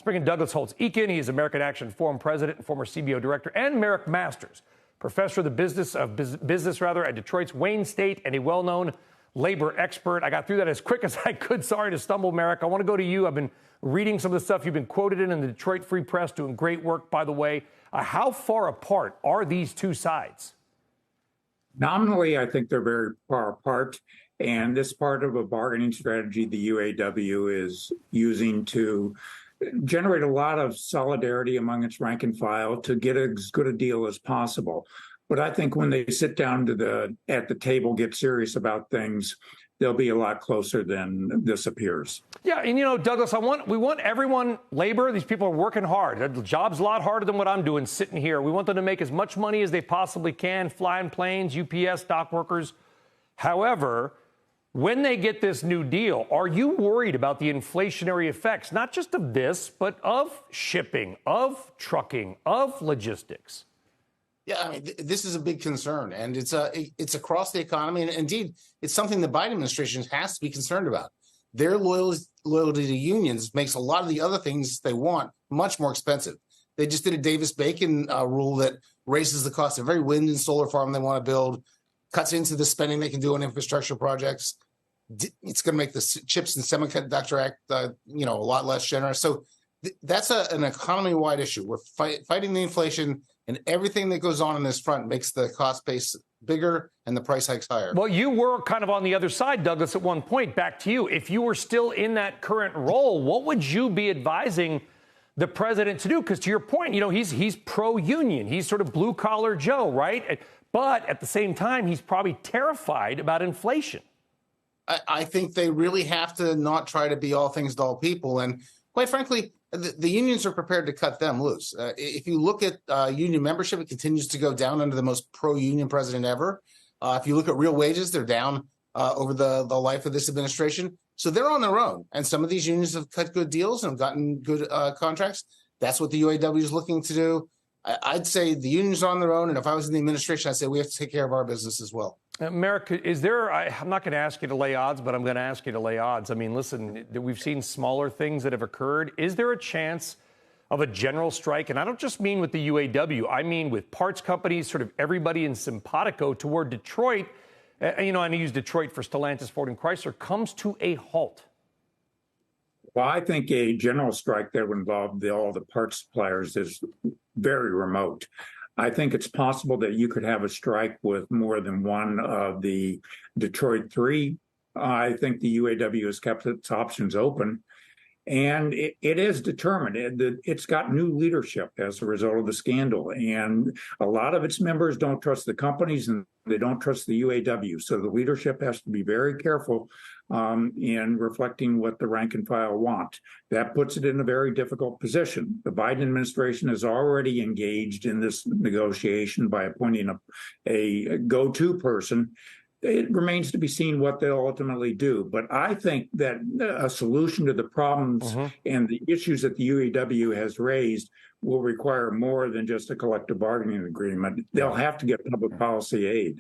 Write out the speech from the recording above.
bring in Douglas Holtz-Eakin. He is American Action Forum president and former CBO director, and Merrick Masters, professor of the business at Detroit's Wayne State and a well-known labor expert. I got through that as quick as I could. Sorry to stumble, Merrick. I want to go to you. I've been reading some of the stuff you've been quoted in the Detroit Free Press, doing great work, by the way. How far apart are these two sides? Nominally, I think they're very far apart. And this part of a bargaining strategy the UAW is using to generate a lot of solidarity among its rank and file to get as good a deal as possible. But I think when they sit down at the table, get serious about things, they'll be a lot closer than this appears. Yeah, and Douglas, we want everyone, labor, these people are working hard. The job's a lot harder than what I'm doing sitting here. We want them to make as much money as they possibly can, flying planes, UPS, dock workers. However, when they get this new deal, are you worried about the inflationary effects, not just of this, but of shipping, of trucking, of logistics? Yeah, I mean, this is a big concern, and it's across the economy, and indeed, it's something the Biden administration has to be concerned about. Their loyalty to unions makes a lot of the other things they want much more expensive. They just did a Davis-Bacon rule that raises the cost of every wind and solar farm they want to build, cuts into the spending they can do on infrastructure projects. It's going to make the Chips and Semiconductor Act, a lot less generous. So that's an economy-wide issue. We're fighting the inflation, and everything that goes on in this front makes the cost base bigger and the price hikes higher. Well, you were kind of on the other side, Douglas, at one point. Back to you. If you were still in that current role, what would you be advising the president to do? Because to your point, he's pro-union. He's sort of blue-collar Joe, right? But at the same time, he's probably terrified about inflation. I think they really have to not try to be all things to all people. And quite frankly, the unions are prepared to cut them loose. If you look at union membership, it continues to go down under the most pro-union president ever. If you look at real wages, they're down over the life of this administration. So they're on their own. And some of these unions have cut good deals and have gotten good contracts. That's what the UAW is looking to do. I'd say the unions are on their own. And if I was in the administration, I'd say we have to take care of our business as well. Merrick, I'm not going to ask you to lay odds, but I'm going to ask you to lay odds. I mean, listen, we've seen smaller things that have occurred. Is there a chance of a general strike? And I don't just mean with the UAW. I mean with parts companies, sort of everybody in simpatico toward Detroit. And I use Detroit for Stellantis, Ford, and Chrysler, comes to a halt. Well, I think a general strike that would involve all the parts suppliers is very remote. I think it's possible that you could have a strike with more than one of the Detroit three. I think the UAW has kept its options open, and it is determined. It's got new leadership as a result of the scandal, and a lot of its members don't trust the companies and they don't trust the UAW. So the leadership has to be very careful in reflecting what the rank and file want. That puts it in a very difficult position. The Biden administration is already engaged in this negotiation by appointing a go-to person. It remains to be seen what they'll ultimately do. But I think that a solution to the problems and the issues that the UAW has raised will require more than just a collective bargaining agreement. They'll have to get public policy aid.